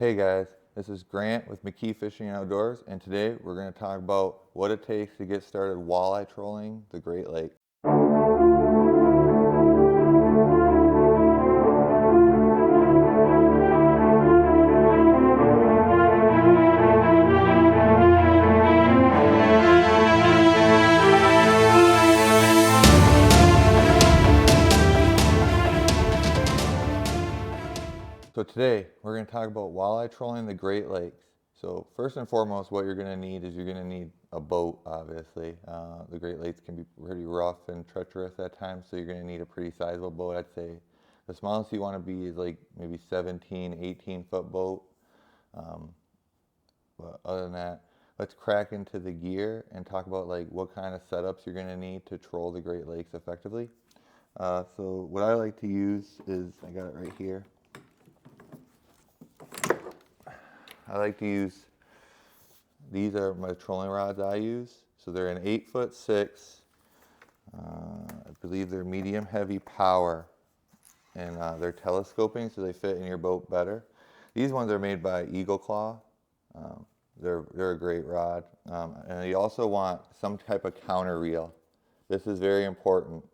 Hey guys, this is Grant with McKee Fishing and Outdoors, and today we're going to talk about what it takes to get started walleye trolling the Great Lakes. So today we're going to talk about walleye trolling the Great Lakes. So first and foremost, what you're going to need is you're going to need a boat, obviously. The Great Lakes can be pretty rough and treacherous at times, so you're going to need a pretty sizable boat. I'd say the smallest you want to be is like maybe 17, 18-foot boat. But other than that, let's crack into the gear and talk about like what kind of setups you're going to need to troll the Great Lakes effectively. So what I like to use is, I got it right here. I like to use, these are my trolling rods I use. So they're an 8'6". I believe they're medium heavy power, and they're telescoping, so they fit in your boat better. These ones are made by Eagle Claw. They're a great rod. And you also want some type of counter reel. This is very important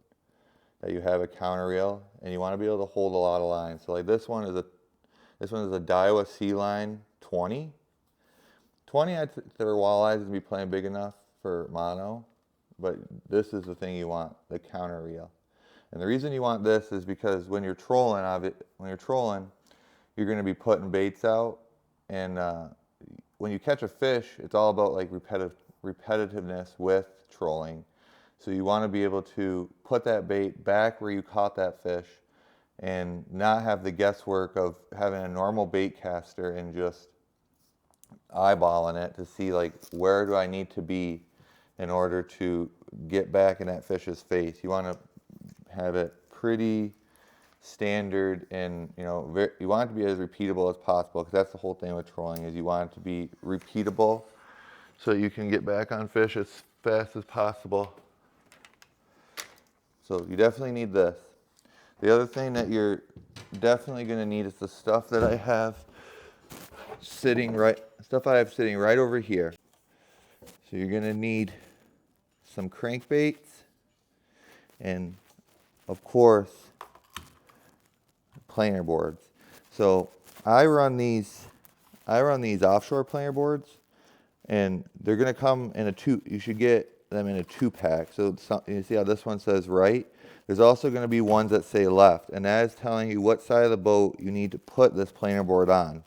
that you have a counter reel, and you want to be able to hold a lot of line. So like this one is a Daiwa Sea Line 20. 20 for walleyes would be playing big enough for mono, but this is the thing you want, the counter reel. And the reason you want this is because when you're trolling, you're going to be putting baits out, and when you catch a fish, it's all about like repetitiveness with trolling. So you want to be able to put that bait back where you caught that fish and not have the guesswork of having a normal bait caster and just eyeballing it to see like where do I need to be in order to get back in that fish's face. You want to have it pretty standard, and you want it to be as repeatable as possible, because that's the whole thing with trolling, is you want it to be repeatable so you can get back on fish as fast as possible. So you definitely need this. The other thing that you're definitely going to need is the stuff that I have sitting right over here. So you're going to need some crankbaits, and of course planer boards. So I run these offshore planer boards, and they're going to come in a two. You should get them in a 2-pack. So you see how this one says right? There's also going to be ones that say left, and that is telling you what side of the boat you need to put this planer board on.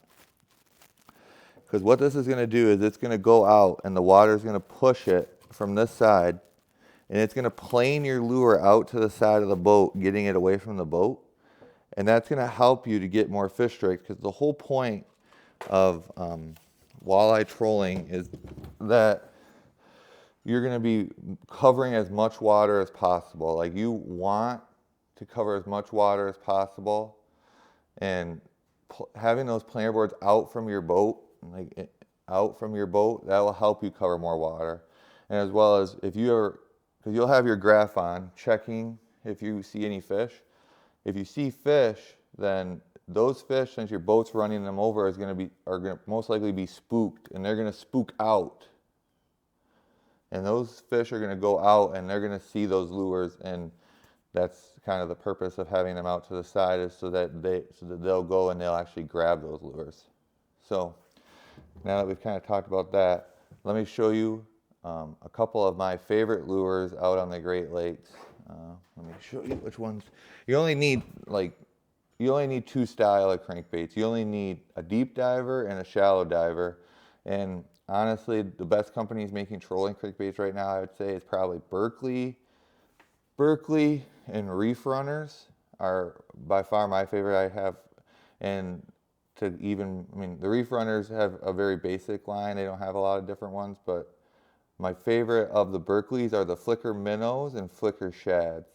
Because what this is going to do is it's going to go out, and the water is going to push it from this side, and it's going to plane your lure out to the side of the boat, getting it away from the boat. And that's going to help you to get more fish strikes, because the whole point of walleye trolling is that you're going to be covering as much water as possible. Like, you want to cover as much water as possible, and having those planer boards out from your boat, that will help you cover more water. And as well as because you'll have your graph on, checking if you see any fish. If you see fish, then those fish, since your boat's running them over, are going to most likely be spooked, and they're going to spook out. And those fish are going to go out, and they're going to see those lures, and that's kind of the purpose of having them out to the side, is so that they'll go and they'll actually grab those lures. So now that we've kind of talked about that, let me show you a couple of my favorite lures out on the Great Lakes. Let me show you which ones. You only need 2 style of crankbaits. You only need a deep diver and a shallow diver. And honestly, the best companies making trolling crankbaits right now, I would say, is probably Berkley and Reef Runners are by far my favorite. The Reef Runners have a very basic line. They don't have a lot of different ones, but my favorite of the Berkleys are the flicker minnows and flicker shads.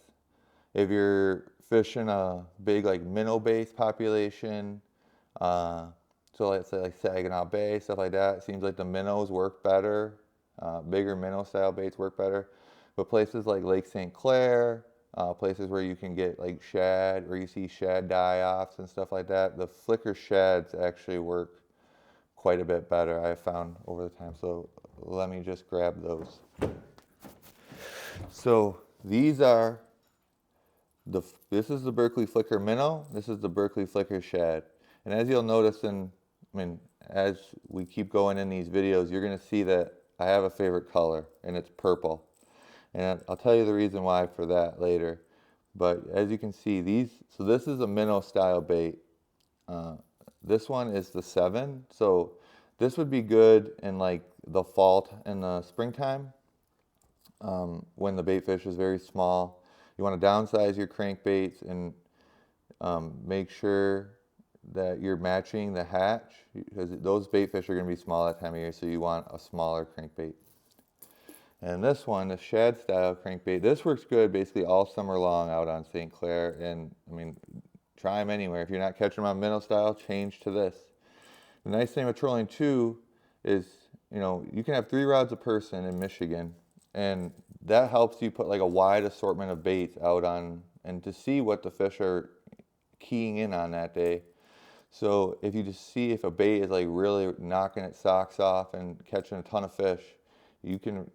If you're fishing a big like minnow-based population, so let's say like Saginaw Bay, stuff like that, it seems like the minnows work better. Bigger minnow-style baits work better. But places like Lake St. Clair, places where you can get like shad, or you see shad die-offs and stuff like that, the flicker shads actually work quite a bit better, I have found over the time. So let me just grab those. So these are this is the Berkley Flicker Minnow, this is the Berkley Flicker Shad. And as you'll notice as we keep going in these videos, you're gonna see that I have a favorite color, and it's purple. And I'll tell you the reason why for that later. But as you can see, so this is a minnow style bait. This one is the 7. So this would be good in like the fall and the springtime, when the bait fish is very small. You want to downsize your crankbaits and make sure that you're matching the hatch, because those bait fish are going to be small that time of year, so you want a smaller crankbait. And this one, the shad style crankbait, this works good basically all summer long out on St. Clair. And I mean, try them anywhere. If you're not catching them on minnow style, change to this. The nice thing with trolling too is, you can have 3 rods a person in Michigan, and that helps you put like a wide assortment of baits out on, and to see what the fish are keying in on that day. So if you just see if a bait is like really knocking its socks off and catching a ton of fish, you can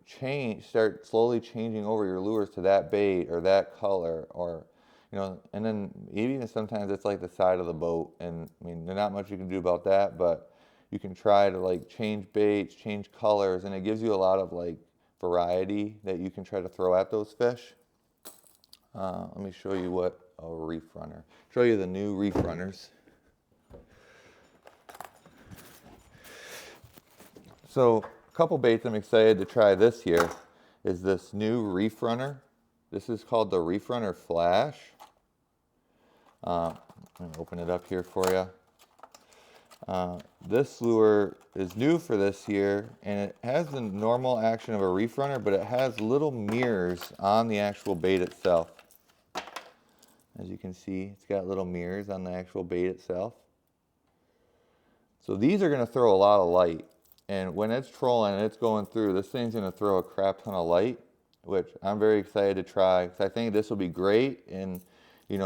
start slowly changing over your lures to that bait or that color, or and then even sometimes it's like the side of the boat, and I mean, there's not much you can do about that, but you can try to like change baits, change colors, and it gives you a lot of like variety that you can try to throw at those fish. Let me show you what a reef runner. Show you the new reef runners. So a couple baits I'm excited to try this year is this new reef runner. This is called the Reef Runner Flash. I'm going to open it up here for you. This lure is new for this year, and it has the normal action of a reef runner, but it has little mirrors on the actual bait itself. As you can see, it's got little mirrors on the actual bait itself. So these are going to throw a lot of light, and when it's trolling and it's going through, this thing's going to throw a crap ton of light, which I'm very excited to try, because I think this will be great in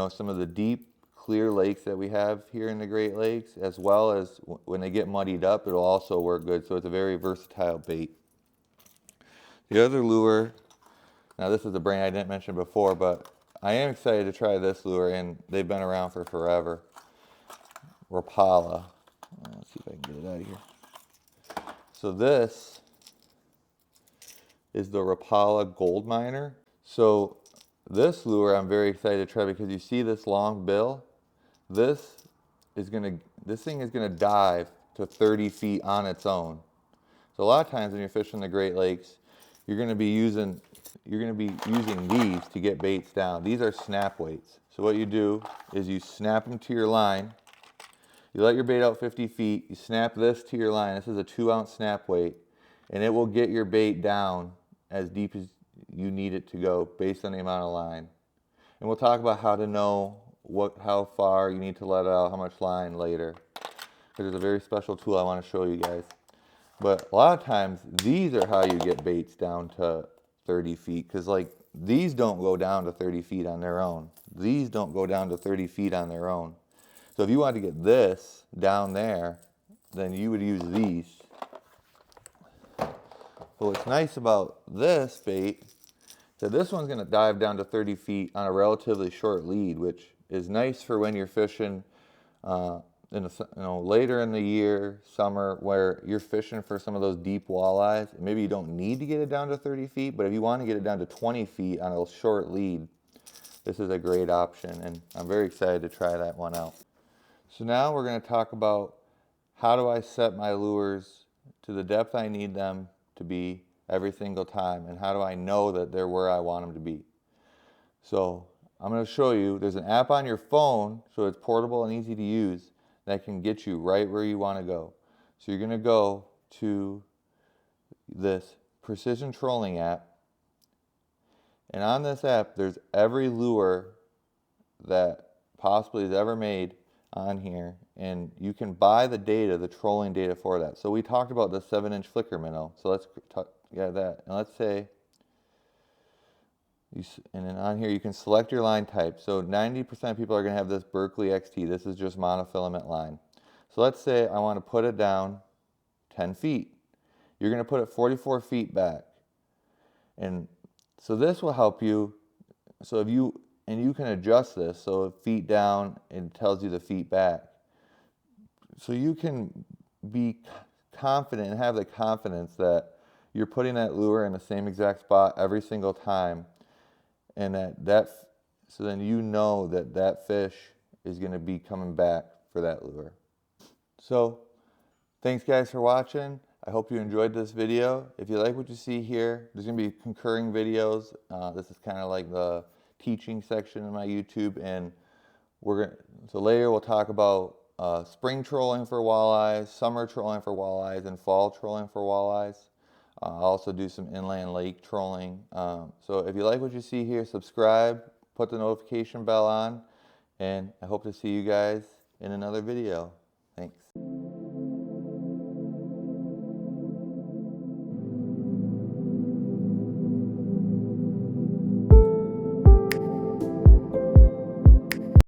some of the deep clear lakes that we have here in the Great Lakes, as well as when they get muddied up, it'll also work good. So it's a very versatile bait. The other lure, now this is a brand I didn't mention before, but I am excited to try this lure, and they've been around for forever. Rapala. Let's see if I can get it out of here. So this is the Rapala Gold Miner. So this lure I'm very excited to try, because you see this long bill. This thing is gonna dive to 30 feet on its own. So a lot of times when you're fishing the Great Lakes, you're gonna be using these to get baits down. These are snap weights. So what you do is you snap them to your line. You let your bait out 50 feet. You snap this to your line. This is a 2-ounce snap weight, and it will get your bait down as deep as you need it to go based on the amount of line. And we'll talk about how to know how far you need to let out, how much line later, because there's a very special tool I want to show you guys. But a lot of times these are how you get baits down to 30 feet, because like these don't go down to 30 feet on their own. These don't go down to 30 feet on their own. So if you want to get this down there, then you would use these. So what's nice about this bait is that this one's going to dive down to 30 feet on a relatively short lead, which is nice for when you're fishing later in the year, summer, where you're fishing for some of those deep walleyes. Maybe you don't need to get it down to 30 feet, but if you want to get it down to 20 feet on a short lead, this is a great option, and I'm very excited to try that one out. So now we're going to talk about how do I set my lures to the depth I need them to be every single time, and how do I know that they're where I want them to be. So I'm going to show you, there's an app on your phone, so it's portable and easy to use, that can get you right where you want to go. So you're going to go to this Precision Trolling app, and on this app there's every lure that possibly is ever made on here, and you can buy the data, the trolling data for that. So we talked about the 7-inch flicker minnow, so let's get that, and let's say and then on here you can select your line type. So 90% of people are going to have this Berkley XT. This is just monofilament line. So let's say I want to put it down 10 feet. You're going to put it 44 feet back. And so this will help you. So if you, and you can adjust this, so feet down, it tells you the feet back. So you can be confident and have the confidence that you're putting that lure in the same exact spot every single time, and so then you know that that fish is going to be coming back for that lure. So thanks guys for watching. I hope you enjoyed this video. If you like what you see here, there's going to be concurring videos. This is kind of like the teaching section of my YouTube, and so later we'll talk about spring trolling for walleyes, summer trolling for walleyes, and fall trolling for walleyes. I'll also do some inland lake trolling. So if you like what you see here, subscribe, put the notification bell on, and I hope to see you guys in another video.